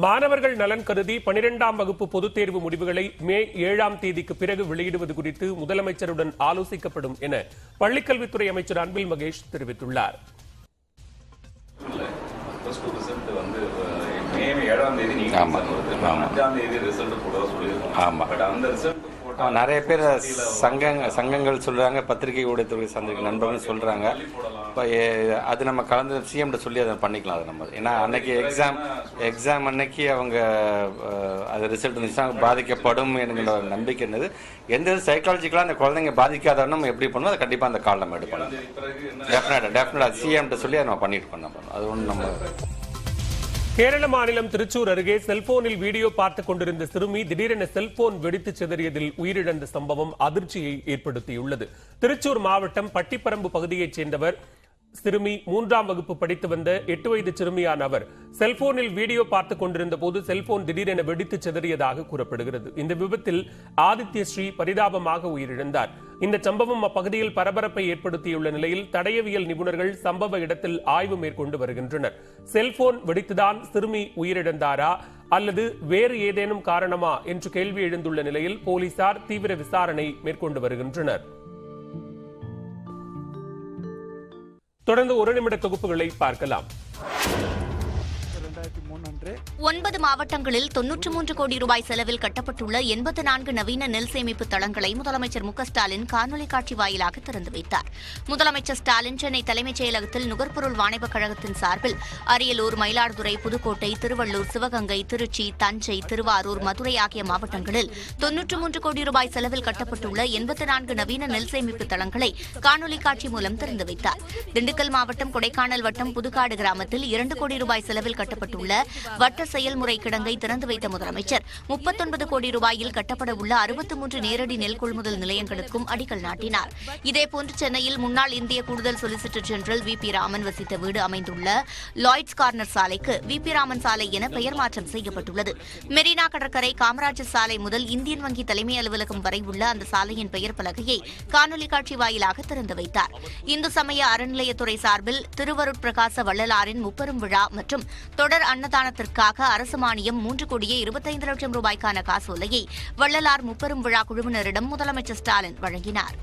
மாணவர்கள் நலன் கருதி 12ஆம் வகுப்பு பொதுத் தேர்வு முடிவுகளை மே 7ஆம் தேதிக்கு பிறகு வெளியிடுவது குறித்து முதலமைச்சருடன் ஆலோசிக்கப்படும் என பள்ளிக்கல்வித்துறை அமைச்சர் அன்பில் மகேஷ் தெரிவித்துள்ளார். நிறைய பேர் சங்கங்கள் சொல்றாங்க, பத்திரிகை ஊடகத்துறை சந்திக்க நண்பர்கள் சொல்றாங்க. அது நம்ம கலந்து சிஎம் சொல்லி அதை பண்ணிக்கலாம். அது நம்ம ஏன்னா அன்னைக்கு எக்ஸாம் அன்னைக்கு அவங்க அது ரிசல்ட் இருந்துச்சுன்னா பாதிக்கப்படும் என்கிற ஒரு நம்பிக்கை இருந்தது. எந்த சைக்காலஜிக்கலாக அந்த குழந்தைங்க பாதிக்காதவன்னு நம்ம எப்படி பண்ணணும், அதை கண்டிப்பாக அந்த கால் நம்ம எடுப்போம். டெஃபினட்டா சிஎம் சொல்லி அதை நம்ம பண்ணிட்டு பண்ணோம். அது ஒன்று நம்ம. கேரள மாநிலம் திருச்சூர் அருகே செல்போனில் வீடியோ பார்த்துக் கொண்டிருந்த சிறுமி திடீரென செல்போன் வெடித்து சிதறியதில் உயிரிழந்த சம்பவம் அதிர்ச்சியை ஏற்படுத்தியுள்ளது. திருச்சூர் மாவட்டம் பட்டிப்பரம்பு பகுதியைச் சேர்ந்தவர் சிறுமி 3ஆம் வகுப்பு படித்து வந்த 8 வயது சிறுமியான அவர் செல்போனில் வீடியோ பார்த்துக் கொண்டிருந்த போது செல்போன் திடீரென வெடித்து சிதறியதாக கூறப்படுகிறது. இந்த விபத்தில் ஆதித்ய ஸ்ரீ பரிதாபமாக உயிரிழந்தார். இந்த சம்பவம் அப்பகுதியில் பரபரப்பை ஏற்படுத்தியுள்ள நிலையில் தடயவியல் நிபுணர்கள் சம்பவ இடத்தில் ஆய்வு மேற்கொண்டு வருகின்றனர். செல்போன் வெடித்துதான் சிறுமி உயிரிழந்தாரா அல்லது வேறு ஏதேனும் காரணமா என்று கேள்வி எழுந்துள்ள நிலையில் போலீசார் தீவிர விசாரணை மேற்கொண்டு வருகின்றனர். தொடர்ந்து 1 நிமிட தொகுப்புகளை பார்க்கலாம். 9 மாவட்டங்களில் 93 கோடி ரூபாய் செலவில் கட்டப்பட்டுள்ள 84 நவீன நெல் சேமிப்பு தளங்களை முதலமைச்சர் மு.க.ஸ்டாலின் காணொலி காட்சி வாயிலாக திறந்து வைத்தார். முதலமைச்சர் ஸ்டாலின் சென்னை தலைமைச் செயலகத்தில் நுகர்பொருள் வாணிபக் கழகத்தின் சார்பில் அரியலூர், மயிலாடுதுறை, புதுக்கோட்டை, திருவள்ளூர், சிவகங்கை, திருச்சி, தஞ்சை, திருவாரூர், மதுரை ஆகிய மாவட்டங்களில் 93 கோடி ரூபாய் செலவில் கட்டப்பட்டுள்ள 84 நவீன நெல் சேமிப்பு தளங்களை காணொலி காட்சி மூலம் திறந்து வைத்தார். திண்டுக்கல் மாவட்டம் கொடைக்கானல் வட்டம் புதுக்காடு கிராமத்தில் 2 கோடி ரூபாய் செலவில் கட்டப்பட்டுள்ள வட்ட செயல்முறை கிடங்கை திறந்து வைத்த முதலமைச்சர் 39 கோடி ரூபாயில் கட்டப்பட உள்ள 63 நேரடி நெல் கொள்முதல் நிலையங்களுக்கும் அடிக்கல் நாட்டினார். இதேபோன்று சென்னையில் முன்னாள் இந்திய கூடுதல் சொலிசிட்டர் ஜெனரல் வி.பி. ராமன் வசித்த வீடு அமைந்துள்ள லாய்ட்ஸ் கார்னர் சாலைக்கு வி.பி. ராமன் சாலை என பெயர் மாற்றம் செய்யப்பட்டுள்ளது. மெரினா கடற்கரை காமராஜர் சாலை முதல் இந்தியன் வங்கி தலைமை அலுவலகம் வரை உள்ள அந்த சாலையின் பெயர் பலகையை காணொலி காட்சி வாயிலாக திறந்து வைத்தார். இந்து சமய அறநிலையத்துறை சார்பில் திருவருட்பிரகாச வள்ளலாரின் முப்பெரும் விழா மற்றும் தொடர் அன்னதானத்திற்காக அரசு மானியம் 3 கோடியே 25 லட்சம் ரூபாய்க்கான காசோலையை வள்ளலார் முப்பெரும் விழா குழுவினரிடம் முதலமைச்சர் ஸ்டாலின் வழங்கினார்.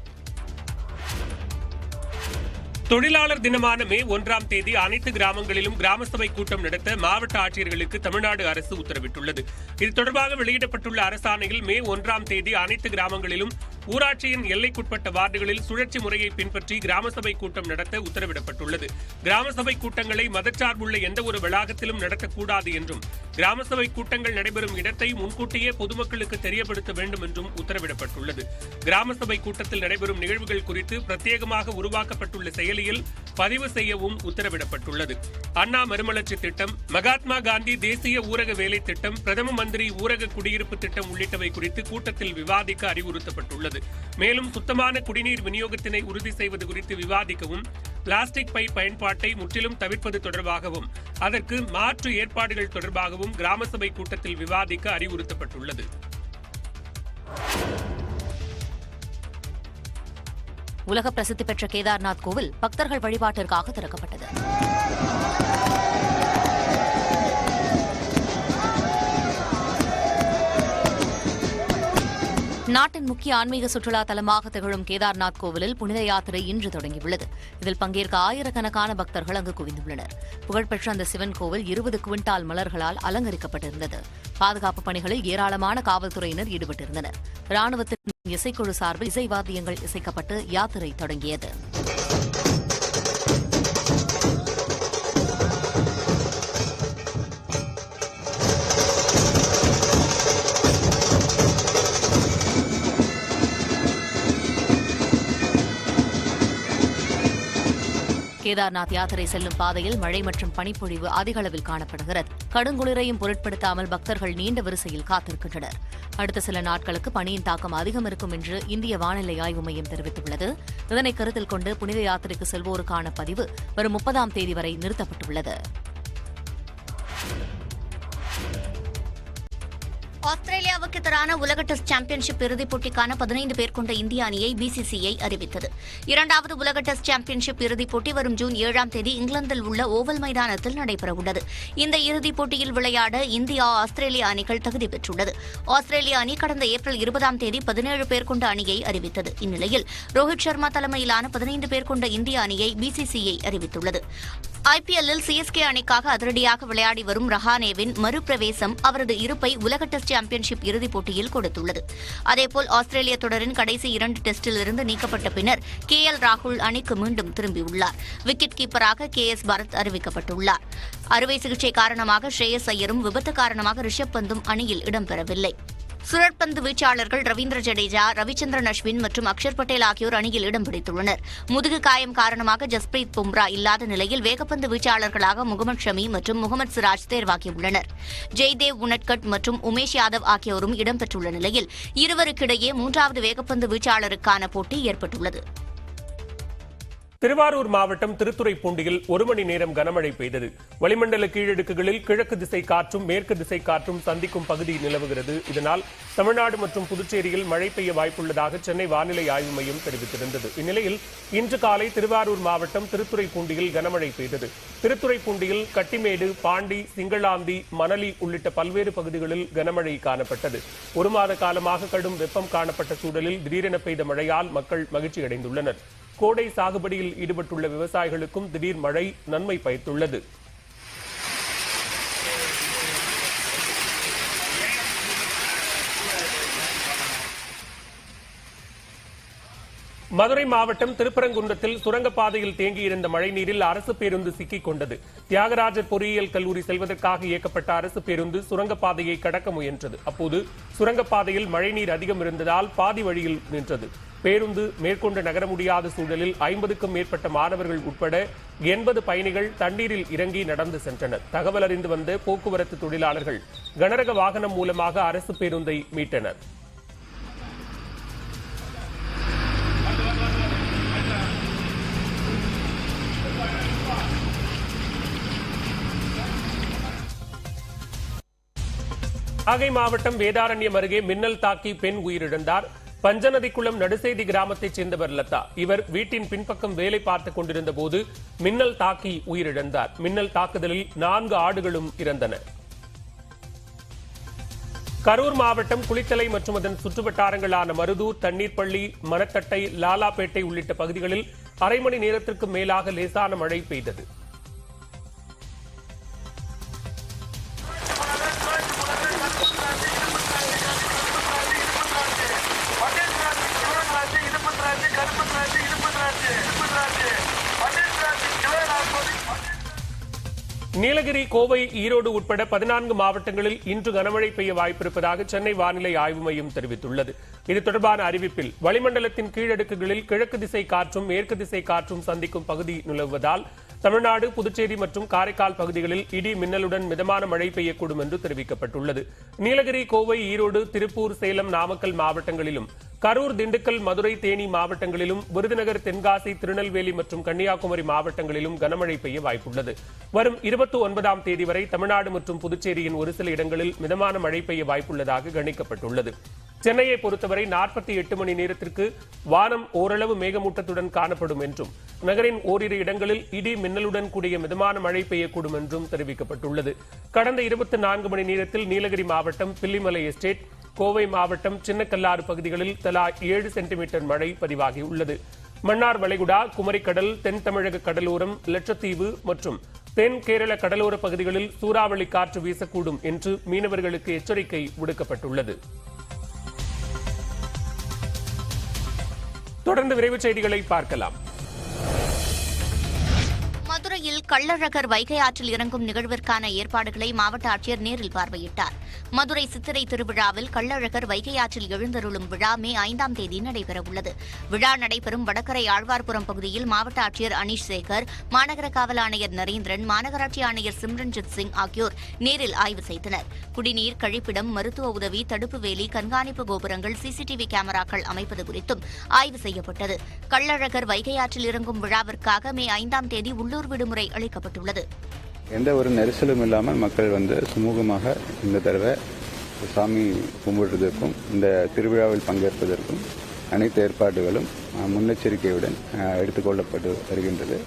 தொழிலாளர் தினமான மே 1ஆம் தேதி அனைத்து கிராமங்களிலும் கிராம சபை கூட்டம் நடத்த மாவட்ட ஆட்சியர்களுக்கு தமிழ்நாடு அரசு உத்தரவிட்டுள்ளது. இது தொடர்பாக வெளியிடப்பட்டுள்ள அரசாணையில் மே 1ஆம் தேதி அனைத்து கிராமங்களிலும் ஊராட்சியின் எல்லைக்குட்பட்ட வார்டுகளில் சுழற்சி முறையை பின்பற்றி கிராம சபை கூட்டம் நடத்த உத்தரவிடப்பட்டுள்ளது. கிராம சபை கூட்டங்களை மதச்சார்புள்ள எந்த ஒரு வளாகத்திலும் நடத்தக்கூடாது என்றும் கிராம சபை கூட்டங்கள் நடைபெறும் இடத்தை முன்கூட்டியே பொதுமக்களுக்கு தெரியப்படுத்த வேண்டும் என்றும் உத்தரவிடப்பட்டுள்ளது. கிராம சபை கூட்டத்தில் நடைபெறும் நிகழ்வுகள் குறித்து பிரத்யேகமாக உருவாக்கப்பட்டுள்ள செயலியில் பதிவு செய்யவும் உத்தரவிடப்பட்டுள்ளது. அண்ணா மறுமலர்ச்சி திட்டம், மகாத்மா காந்தி தேசிய ஊரக வேலை திட்டம், பிரதம மந்திரி ஊரக குடியிருப்பு திட்டம் உள்ளிட்டவை குறித்து கூட்டத்தில் விவாதிக்க அறிவுறுத்தப்பட்டுள்ளது. மேலும் சுத்தமான குடிநீர் விநியோகத்தினை உறுதி செய்வது குறித்து விவாதிக்கவும், பிளாஸ்டிக் பை பயன்பாட்டை முற்றிலும் தவிர்ப்பது தொடர்பாகவும் அதற்கு மாற்று ஏற்பாடுகள் தொடர்பாகவும் கிராம சபை கூட்டத்தில் விவாதிக்க அறிவுறுத்தப்பட்டுள்ளது. உலக பிரசித்தி பெற்ற கேதார்நாத் கோவில் பக்தர்கள் வழிபாட்டிற்காக திறக்கப்பட்டது. நாட்டின் முக்கிய ஆன்மீக சுற்றுலா தலமாக திகழும் கேதார்நாத் கோவிலில் புனித யாத்திரை இன்று தொடங்கியுள்ளது. இதில் பங்கேற்க ஆயிரக்கணக்கான பக்தர்கள் அங்கு குவிந்துள்ளனர். புகழ்பெற்ற அந்த சிவன் கோவில் 20 குவிண்டால் மலர்களால் அலங்கரிக்கப்பட்டிருந்தது. பாதுகாப்பு பணிகளில் ஏராளமான காவல்துறையினர் ஈடுபட்டிருந்தனர். ராணுவத்தின் இசைக்குழு சார்பில் இசை வாத்தியங்கள் இசைக்கப்பட்டு யாத்திரை தொடங்கியது. கேதார்நாத் யாத்திரை செல்லும் பாதையில் மழை மற்றும் பனிப்பொழிவு அதிக அளவில் காணப்படுகிறது. கடுங்குளிரையும் பொருட்படுத்தாமல் பக்தர்கள் நீண்ட வரிசையில் காத்திருக்கின்றனர். அடுத்த சில நாட்களுக்கு பனியின் தாக்கம் அதிகம் இருக்கும் என்று இந்திய வானிலை ஆய்வு மையம் தெரிவித்துள்ளது. இதனை கருத்தில் கொண்டு புனித யாத்திரைக்கு செல்வோருக்கான பதிவு வரும் 30ஆம் தேதி வரை நிறுத்தப்பட்டுள்ளது. ஆஸ்திரேலியாவுக்கு எதிரான உலக டெஸ்ட் சாம்பியன்ஷிப் இறுதிப் போட்டிக்கான 15 பேர் கொண்ட இந்திய அணியை பிசிசிஐ அறிவித்தது. இரண்டாவது உலக டெஸ்ட் சாம்பியன்ஷிப் இறுதிப் போட்டி வரும் ஜூன் 7ஆம் தேதி இங்கிலாந்தில் உள்ள ஓவல் மைதானத்தில் நடைபெறவுள்ளது. இந்த இறுதிப் போட்டியில் விளையாட இந்தியா ஆஸ்திரேலியா அணிகள் தகுதி பெற்றுள்ளது. ஆஸ்திரேலிய அணி கடந்த ஏப்ரல் 20ஆம் தேதி 17 பேர் கொண்ட அணியை அறிவித்தது. இந்நிலையில் ரோஹித் சர்மா தலைமையிலான 15 பேர் கொண்ட இந்திய அணியை பிசிசிஐ அறிவித்துள்ளது. ஐபிஎல்லில் சிஎஸ்கே அணிக்காக அதிரடியாக விளையாடி வரும் ரஹானேவின் மறுபிரவேசம் அவரது இருப்பை உலக டெஸ்ட் சாம்பியன்ஷிப் இறுதிப் போட்டியில் கொடுத்துள்ளது. அதேபோல் ஆஸ்திரேலிய தொடரின் கடைசி 2 டெஸ்டில் இருந்து நீக்கப்பட்ட பின்னர் KL ராகுல் அணிக்கு மீண்டும் திரும்பியுள்ளார். விக்கெட் கீப்பராக KS பரத் அறிவிக்கப்பட்டுள்ளார். அறுவை சிகிச்சை காரணமாக ஸ்ரேயஸ் ஐயரும், விபத்து காரணமாக ரிஷப் பந்தும் அணியில் இடம்பெறவில்லை. சுழற்பந்து வீச்சாளர்கள் ரவீந்திர ஜடேஜா, ரவிச்சந்திரன் அஸ்வின் மற்றும் அக்ஷர் பட்டேல் ஆகியோர் அணியில் இடம் பிடித்துள்ளனர். முதுகு காயம் காரணமாக ஜஸ்பிரீத் பும்ரா இல்லாத நிலையில் வேகப்பந்து வீச்சாளர்களாக முகமது ஷமி மற்றும் முகமது சிராஜ் தேர்வாகியுள்ளனர். ஜெய்தேவ் உனட்கட் மற்றும் உமேஷ் யாதவ் ஆகியோரும் இடம்பெற்றுள்ள நிலையில் இருவருக்கிடையே 3வது வேகப்பந்து வீச்சாளருக்கான போட்டி ஏற்பட்டுள்ளது. திருவாரூர் மாவட்டம் திருத்துறைப்பூண்டியில் 1 மணி நேரம் கனமழை பெய்தது. வளிமண்டல கீழடுக்குகளில் கிழக்கு திசை காற்றும் மேற்கு திசை காற்றும் சந்திக்கும் பகுதி நிலவுகிறது. இதனால் தமிழ்நாடு மற்றும் புதுச்சேரியில் மழை பெய்ய வாய்ப்புள்ளதாக சென்னை வானிலை ஆய்வு மையம் தெரிவித்திருந்தது. இந்நிலையில் இன்று காலை திருவாரூர் மாவட்டம் திருத்துறைப்பூண்டியில் கனமழை பெய்தது. திருத்துறைப்பூண்டியில் கட்டிமேடு, பாண்டி, சிங்களாந்தி, மணலி உள்ளிட்ட பல்வேறு பகுதிகளில் கனமழை காணப்பட்டது. 1 மாத காலமாக கடும் வெப்பம் காணப்பட்ட சூழலில் திடீரென பெய்த மழையால் மக்கள் மகிழ்ச்சியடைந்துள்ளனர். கோடை சாகுபடியில் ஈடுபட்டுள்ள விவசாயிகளுக்கும் திடீர் மழை நன்மை பயத்துள்ளது. மதுரை மாவட்டம் திருப்பரங்குன்றத்தில் சுரங்கப்பாதையில் தேங்கியிருந்த மழைநீரில் அரசு பேருந்து சிக்கிக் கொண்டது. தியாகராஜர் பொறியியல் கல்லூரி செல்வதற்காக இயக்கப்பட்ட அரசு பேருந்து சுரங்கப்பாதையை கடக்க முயன்றது. அப்போது சுரங்கப்பாதையில் மழைநீர் அதிகம் இருந்ததால் பாதி வழியில் நின்றது. பேருந்து மேற்கொண்டு நகர முடியாத சூழலில் 50க்கும் மேற்பட்ட மாணவர்கள் உட்பட 80 பயணிகள் தண்ணீரில் இறங்கி நடந்து சென்றனர். தகவல் அறிந்து வந்த போக்குவரத்து தொழிலாளர்கள் கனரக வாகனம் மூலமாக அரசு பேருந்தை மீட்டனர். நாகை மாவட்டம் வேதாரண்யம் அருகே மின்னல் தாக்கி பெண் உயிரிழந்தார். பஞ்சநதிக்குளம் நடுசெய்தி கிராமத்தைச் சேர்ந்தவர் லதா. இவர் வீட்டின் பின்பக்கம் வேலை பார்த்துக் கொண்டிருந்த போது மின்னல் தாக்கி உயிரிழந்தார். மின்னல் தாக்குதலில் 4 ஆடுகளும் இறந்தன. கரூர் மாவட்டம் குளித்தலை மற்றும் அதன் சுற்றுவட்டாரங்களான மருதூர், தண்ணீர்பள்ளி, மணத்தட்டை, லாலாப்பேட்டை உள்ளிட்ட பகுதிகளில் அரை மணி நேரத்திற்கு மேலாக லேசான மழை பெய்தது. நீலகிரி, கோவை, ஈரோடு உட்பட 14 மாவட்டங்களில் இன்று கனமழை பெய்ய வாய்ப்பிருப்பதாக சென்னை வானிலை ஆய்வு மையம் தெரிவித்துள்ளது. இது தொடர்பான அறிவிப்பில் வளிமண்டலத்தின் கீழடுக்குகளில் கிழக்கு திசை காற்றும் மேற்கு திசை காற்றும் சந்திக்கும் பகுதி நிலவுவதால் தமிழ்நாடு, புதுச்சேரி மற்றும் காரைக்கால் பகுதிகளில் இடி மின்னலுடன் மிதமான மழை பெய்யக்கூடும் என்று தெரிவிக்கப்பட்டுள்ளது. நீலகிரி, கோவை, ஈரோடு, திருப்பூர், சேலம், நாமக்கல் மாவட்டங்களிலும் கரூர், திண்டுக்கல், மதுரை, தேனி மாவட்டங்களிலும் விருதுநகர், தென்காசி, திருநெல்வேலி மற்றும் கன்னியாகுமரி மாவட்டங்களிலும் கனமழை பெய்ய வாய்ப்புள்ளது. வரும் 29ஆம் தேதி வரை தமிழ்நாடு மற்றும் புதுச்சேரியின் ஒரு சில இடங்களில் மிதமான மழை பெய்ய வாய்ப்புள்ளதாக கணிக்கப்பட்டுள்ளது. சென்னையை பொறுத்தவரை 48 மணி நேரத்திற்கு வானம் ஓரளவு மேகமூட்டத்துடன் காணப்படும் என்றும் நகரின் ஓரிரு இடங்களில் இடி மின்னலுடன் கூடிய மிதமான மழை பெய்யக்கூடும் என்றும் தெரிவிக்கப்பட்டுள்ளது. கடந்த 24 மணி நேரத்தில் நீலகிரி மாவட்டம் பில்லிமலை எஸ்டேட், கோவை மாவட்டம் சின்னக்கல்லாறு பகுதிகளில் தலா 7 சென்டிமீட்டர் மழை பதிவாகியுள்ளது. மன்னார் வளைகுடா, குமரிக்கடல், தென் தமிழக கடலோரம், லட்சத்தீவு மற்றும் தென் கேரள கடலோர பகுதிகளில் சூறாவளி காற்று வீசக்கூடும் என்று மீனவர்களுக்கு எச்சரிக்கை விடுக்கப்பட்டுள்ளது. தொடர்ந்து விரைவுச் செய்திகளை பார்க்கலாம். மதுரையில் கள்ளழகர் வைகை ஆற்றில் இறங்கும் நிகழ்விற்கான ஏற்பாடுகளை மாவட்ட ஆட்சியர் நேரில் பார்வையிட்டார். மதுரை சித்திரை திருவிழாவில் கள்ளழகர் வைகை ஆற்றில் எழுந்தருளும் விழா மே 5ஆம் தேதி நடைபெறவுள்ளது. விழா நடைபெறும் வடகரை ஆழ்வார்புரம் பகுதியில் மாவட்ட ஆட்சியர் அனீஷ் சேகர், மாநகர காவல் ஆணையர் நரேந்திரன், மாநகராட்சி ஆணையர் சிம்ரன்ஜித் சிங் ஆகியோர் நேரில் ஆய்வு செய்தனர். குடிநீர், கழிப்பிடம், மருத்துவ உதவி, தடுப்பு வேலி, கண்காணிப்பு கோபுரங்கள், சிசிடிவி கேமராக்கள் அமைப்பது குறித்தும் ஆய்வு செய்யப்பட்டது. கள்ளழகர் வைகை ஆற்றில் இறங்கும் விழாவிற்காக மே 5ஆம் தேதி உள்ளூர் விடுமுறை அளிக்கப்பட்டுள்ளது. எந்த ஒரு நெரிசலும் இல்லாமல் மக்கள் சுமூகமாக இந்த தடவை சாமி கும்பிடுறதுக்கும் இந்த திருவிழாவில் பங்கேற்பதற்கும் அனைத்து ஏற்பாடுகளும் முன்னெச்சரிக்கையுடன் எடுத்துக்கொள்ளப்பட்டு வருகின்றது.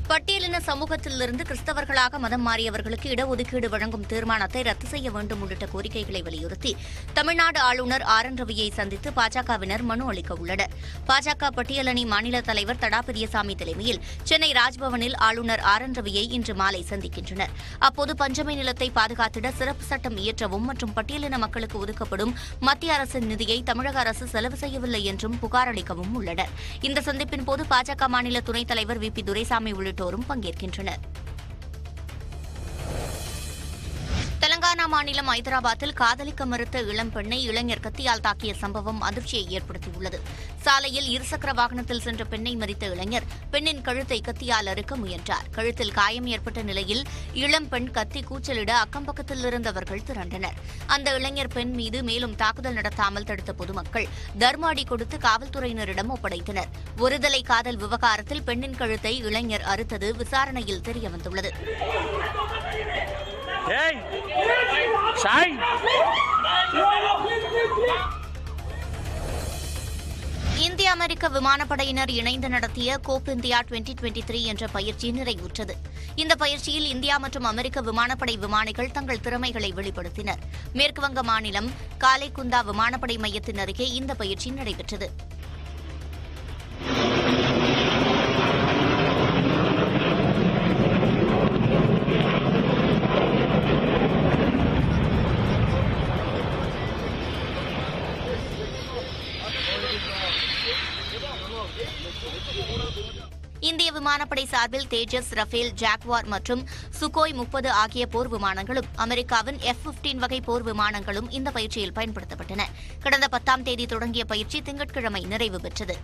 பட்டியலின சமூகத்திலிருந்து கிறிஸ்தவர்களாக மதம் மாறியவர்களுக்கு இடஒதுக்கீடு வழங்கும் தீர்மானத்தை ரத்து செய்ய வேண்டும் உள்ளிட்ட கோரிக்கைகளை வலியுறுத்தி தமிழ்நாடு ஆளுநர் ஆர் என் ரவியை சந்தித்து பாஜகவினர் மனு அளிக்க உள்ளனர். பாஜக பட்டியலணி மாநில தலைவர் தடா பெரியசாமி தலைமையில் சென்னை ராஜ்பவனில் ஆளுநர் ஆர் என் ரவியை இன்று மாலை சந்திக்கின்றனர். அப்போது பஞ்சமை நிலத்தை பாதுகாத்திட சிறப்பு சட்டம் இயற்றவும் மற்றும் பட்டியலின மக்களுக்கு ஒதுக்கப்படும் மத்திய அரசின் நிதியை தமிழக அரசு செலவு செய்யவில்லை என்றும் புகார் அளிக்கவும் உள்ளனர். இந்த சந்திப்பின் போது பாஜக மாநில துணைத் தலைவர் வி பி துரைசாமி உள்ளிட்டோரும் பங்கேற்கின்றனர். தெலங்கானா மாநிலம் ஐதராபாத்தில் காதலிக்க மறுத்த இளம்பெண்ணை இளைஞர் கத்தியால் தாக்கிய சம்பவம் அதிர்ச்சியை ஏற்படுத்தியுள்ளது. சாலையில் இருசக்கர வாகனத்தில் சென்ற பெண்ணை மறித்த இளைஞர் பெண்ணின் கழுத்தை கத்தியால் அறுக்க முயன்றார். கழுத்தில் காயம் ஏற்பட்ட நிலையில் இளம்பெண் கத்தி கூச்சலிட அக்கம்பக்கத்தில் இருந்தவர்கள் திரண்டனர். அந்த இளைஞர் பெண் மீது மேலும் தாக்குதல் நடத்தாமல் தடுத்த பொதுமக்கள் தர்மாடி கொடுத்து காவல்துறையினரிடம் ஒப்படைத்தனர். ஒருதலை காதல் விவகாரத்தில் பெண்ணின் கழுத்தை இளைஞர் அறுத்தது விசாரணையில் தெரியவந்துள்ளது. இந்திய அமெரிக்க விமானப்படையினர் இணைந்து நடத்திய கோப் இந்தியா 2023 என்ற பயிற்சி நிறைவுற்றது. இந்த பயிற்சியில் இந்தியா மற்றும் அமெரிக்க விமானப்படை விமானிகள் தங்கள் திறமைகளை வெளிப்படுத்தினர். மேற்குவங்க மாநிலம் காலைகுந்தா விமானப்படை மையத்தின் அருகே இந்த பயிற்சி நடைபெற்றது. இந்திய விமானப்படை சார்பில் தேஜஸ், ரஃபேல், ஜாக்வார் மற்றும் சுகோய் 30 ஆகிய போர் விமானங்களும் அமெரிக்காவின் F-15 வகை போர் விமானங்களும் இந்த பயிற்சியில் பயன்படுத்தப்பட்டன. கடந்த 10ஆம் தேதி தொடங்கிய பயிற்சி திங்கட்கிழமை நிறைவு பெற்றது.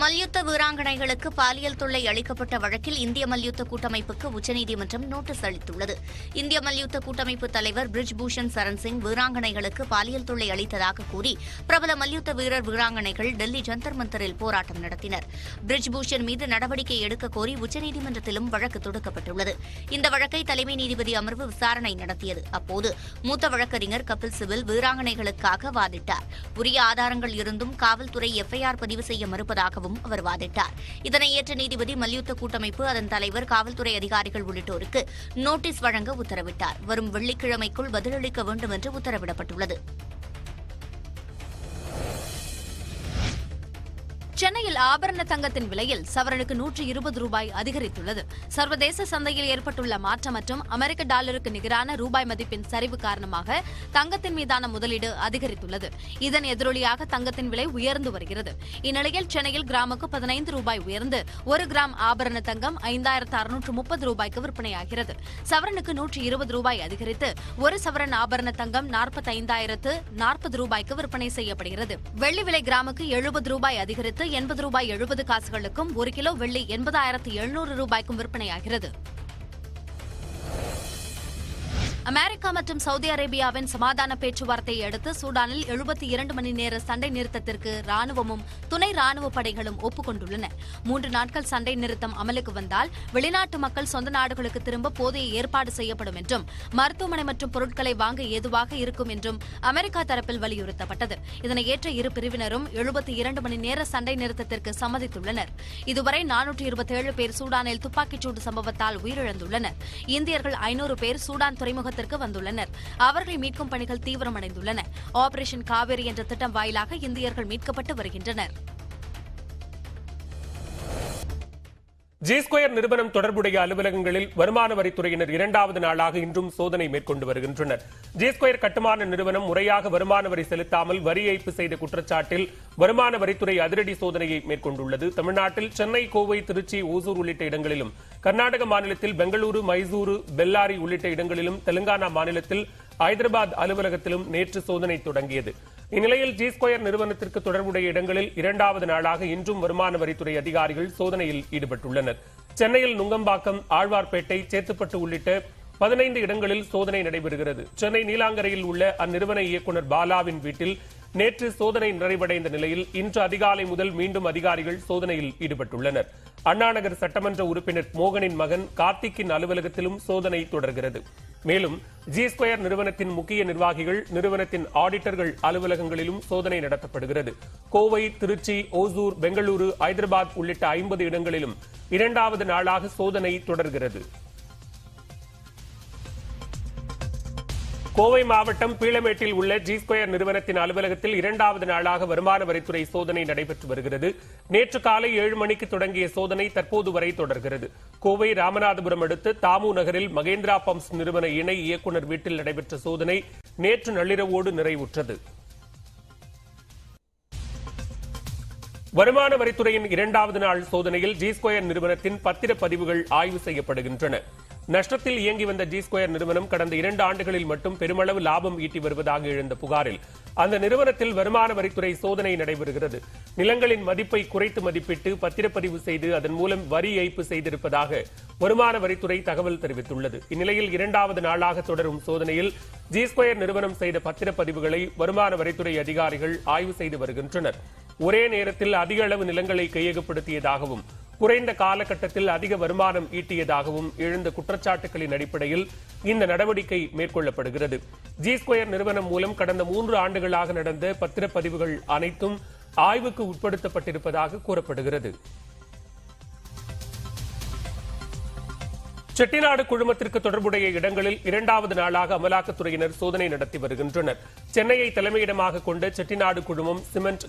மல்யுத்த வீராங்கனைகளுக்கு பாலியல் தொல்லை அளிக்கப்பட்ட வழக்கில் இந்திய மல்யுத்த கூட்டமைப்புக்கு உச்சநீதிமன்றம் நோட்டீஸ் அளித்துள்ளது. இந்திய மல்யுத்த கூட்டமைப்பு தலைவர் பிரிஜ் பூஷன் சரண் சிங் வீராங்கனைகளுக்கு பாலியல் தொல்லை அளித்ததாக கூறி பிரபல மல்யுத்த வீரர் வீராங்கனைகள் டெல்லி ஜந்தர் மந்தரில் போராட்டம் நடத்தினர். பிரிஜ் பூஷன் மீது நடவடிக்கை எடுக்க கோரி உச்சநீதிமன்றத்திலும் வழக்கு தொடுக்கப்பட்டுள்ளது. இந்த வழக்கை தலைமை நீதிபதி அமர்வு விசாரணை நடத்தியது. அப்போது மூத்த வழக்கறிஞர் கபில் சிபில் வீராங்கனைகளுக்காக வாதிட்டார். உரிய ஆதாரங்கள் இருந்தும் காவல்துறை எஃப்ஐஆர் பதிவு செய்ய மறுப்பதாகவும் அவர் வாதிட்டார். இதனை ஏற்ற நீதிபதி மல்யுத்த கூட்டமைப்பு, அதன் தலைவர், காவல்துறை அதிகாரிகள் உள்ளிட்டோருக்கு நோட்டீஸ் வழங்க உத்தரவிட்டார். வரும் வெள்ளிக்கிழமைக்குள் பதிலளிக்க வேண்டும் என்று உத்தரவிடப்பட்டுள்ளது. சென்னையில் ஆபரண தங்கத்தின் விலையில் சவரனுக்கு 120 ரூபாய் அதிகரித்துள்ளது. சர்வதேச சந்தையில் ஏற்பட்டுள்ள மாற்றம் மற்றும் அமெரிக்க டாலருக்கு நிகரான ரூபாய் மதிப்பின் சரிவு காரணமாக தங்கத்தின் மீதான முதலீடு அதிகரித்துள்ளது. இதன் எதிரொலியாக தங்கத்தின் விலை உயர்ந்து வருகிறது. இந்நிலையில் சென்னையில் கிராமுக்கு 15 ரூபாய் உயர்ந்து 1 கிராம் ஆபரண தங்கம் 5630 ரூபாய்க்கு விற்பனையாகிறது. சவரனுக்கு 120 ரூபாய் அதிகரித்து 1 சவரன் ஆபரண தங்கம் 45,040 ரூபாய்க்கு விற்பனை செய்யப்படுகிறது. வெள்ளி விலை கிராமுக்கு 70 ரூபாய் அதிகரித்து 80 ரூபாய் 70 காசுகளுக்கும் 1 கிலோ வெள்ளி 80,700 ரூபாய்க்கும் விற்பனையாகிறது. அமெரிக்கா மற்றும் சவுதி அரேபியாவின் சமாதான பேச்சுவார்த்தையை அடுத்து சூடானில் 72 மணி நேர சண்டை நிறுத்தத்திற்கு ராணுவமும் துணை ராணுவ படைகளும் ஒப்புக்கொண்டுள்ளன. 3 நாட்கள் சண்டை நிறுத்தம் அமலுக்கு வந்தால் வெளிநாட்டு மக்கள் சொந்த நாடுகளுக்கு திரும்ப போதிய ஏற்பாடு செய்யப்படும் என்றும் மருத்துவமனை மற்றும் பொருட்களை வாங்க ஏதுவாக இருக்கும் என்றும் அமெரிக்கா தரப்பில் வலியுறுத்தப்பட்டது. இதனை ஏற்ற இரு பிரிவினரும் 72 மணி நேர சண்டை நிறுத்தத்திற்கு சம்மதித்துள்ளனர். இதுவரை 427 பேர் சூடானில் துப்பாக்கிச்சூடு சம்பவத்தால் உயிரிழந்துள்ளனர். இந்தியர்கள் 500 பேர் சூடான் துறைமுக வந்துள்ளனர். அவர்களை மீட்கும் பணிகள் தீவிரமடைந்துள்ளன. ஆபரேஷன் காவேரி என்ற திட்டம் வாயிலாக இந்தியர்கள் மீட்கப்பட்டு வருகின்றனர். G-Square நிறுவனம் தொடர்புடைய அலுவலகங்களில் வருமான வரித்துறையினர் 2வது நாளாக இன்றும் சோதனை மேற்கொண்டு வருகின்றனர். G-Square கட்டுமான நிறுவனம் முறையாக வருமான வரி செலுத்தாமல் வரி ஏய்ப்பு செய்த குற்றச்சாட்டில் வருமான வரித்துறை அதிரடி சோதனையை மேற்கொண்டுள்ளது. தமிழ்நாட்டில் சென்னை, கோவை, திருச்சி, ஓசூர் உள்ளிட்ட இடங்களிலும், கர்நாடக மாநிலத்தில் பெங்களூரு, மைசூரு, பெல்லாரி உள்ளிட்ட இடங்களிலும், தெலுங்கானா மாநிலத்தில் ஐதராபாத் அலுவலகத்திலும் நேற்று சோதனை தொடங்கியது. இந்நிலையில் G-Square நிறுவனத்திற்கு தொடர்புடைய இடங்களில் 2வது நாளாக இன்றும் வருமான வரித்துறை அதிகாரிகள் சோதனையில் ஈடுபட்டுள்ளனர். சென்னையில் நுங்கம்பாக்கம், ஆழ்வார்பேட்டை, சேத்துப்பட்டு உள்ளிட்ட 15 இடங்களில் சோதனை நடைபெறுகிறது. சென்னை நீலாங்கரையில் உள்ள அந்நிறுவன இயக்குநர் பாலாவின் வீட்டில் நேற்று சோதனை நிறைவடைந்த நிலையில் இன்று அதிகாலை முதல் மீண்டும் அதிகாரிகள் சோதனையில் ஈடுபட்டுள்ளனர். அண்ணாநகர் சட்டமன்ற உறுப்பினர் மோகனின் மகன் கார்த்திக்கின் அலுவலகத்திலும் சோதனை தொடர்கிறது. மேலும் ஜி ஸ்கொயர் நிறுவனத்தின் முக்கிய நிர்வாகிகள், நிறுவனத்தின் ஆடிட்டர்கள் அலுவலகங்களிலும் சோதனை நடத்தப்படுகிறது. கோவை, திருச்சி, ஓசூர், பெங்களூரு, ஐதராபாத் உள்ளிட்ட 50 இடங்களிலும் 2வது நாளாக சோதனை தொடர்கிறது. கோவை மாவட்டம் பீளமேட்டில் உள்ள ஜி ஸ்கொயர் நிறுவனத்தின் அலுவலகத்தில் 2வது நாளாக வருமான வரித்துறை சோதனை நடைபெற்று வருகிறது. நேற்று காலை 7 மணிக்கு தொடங்கிய சோதனை தற்போது வரை தொடர்கிறது. கோவை ராமநாதபுரம் அடுத்த தாமு நகரில் மகேந்திரா பம்ப்ஸ் நிறுவன இணை இயக்குநர் வீட்டில் நடைபெற்ற சோதனை நேற்று நள்ளிரவோடு நிறைவுற்றது. வருமான வரித்துறையின் 2வது நாள் சோதனையில் ஜி ஸ்கொயர் நிறுவனத்தின் பத்திரப்பதிவுகள் ஆய்வு செய்யப்படுகின்றன. நஷ்டத்தில் இயங்கி வந்த ஜி ஸ்கொயர் நிறுவனம் கடந்த 2 ஆண்டுகளில் மட்டும் பெருமளவு லாபம் ஈட்டி வருவதாக எழுந்த புகாரில் அந்த நிறுவனத்தில் வருமான வரித்துறை சோதனை நடைபெறுகிறது. நிலங்களின் மதிப்பை குறைத்து மதிப்பிட்டு பத்திரப்பதிவு செய்து அதன் மூலம் வரி ஏய்ப்பு செய்திருப்பதாக வருமான வரித்துறை தகவல் தெரிவித்துள்ளது. இந்நிலையில் 2வது நாளாக தொடரும் சோதனையில் ஜி ஸ்கொயர் நிறுவனம் செய்த பத்திரப்பதிவுகளை வருமான வரித்துறை அதிகாரிகள் ஆய்வு செய்து வருகின்றனர். ஒரே நேரத்தில் அதிக அளவு நிலங்களை கையகப்படுத்தியதாகவும் குறைந்த காலகட்டத்தில் அதிக வருமானம் ஈட்டியதாகவும் எழுந்த குற்றச்சாட்டுகளின் அடிப்படையில் இந்த நடவடிக்கை மேற்கொள்ளப்படுகிறது. ஜி ஸ்கொயர் நிறுவனம் மூலம் கடந்த 3 ஆண்டுகளாக நடந்த பத்திரப்பதிவுகள் அனைத்தும் ஆய்வுக்கு உட்படுத்தப்பட்டிருப்பதாக கூறப்படுகிறது. செட்டிநாடு குழுமத்திற்கு தொடர்புடைய இடங்களில் 2வது நாளாக அமலாக்கத்துறையினர் சோதனை நடத்தி வருகின்றனர். சென்னையை தலைமையிடமாக கொண்ட செட்டிநாடு குழுமம் சிமெண்ட்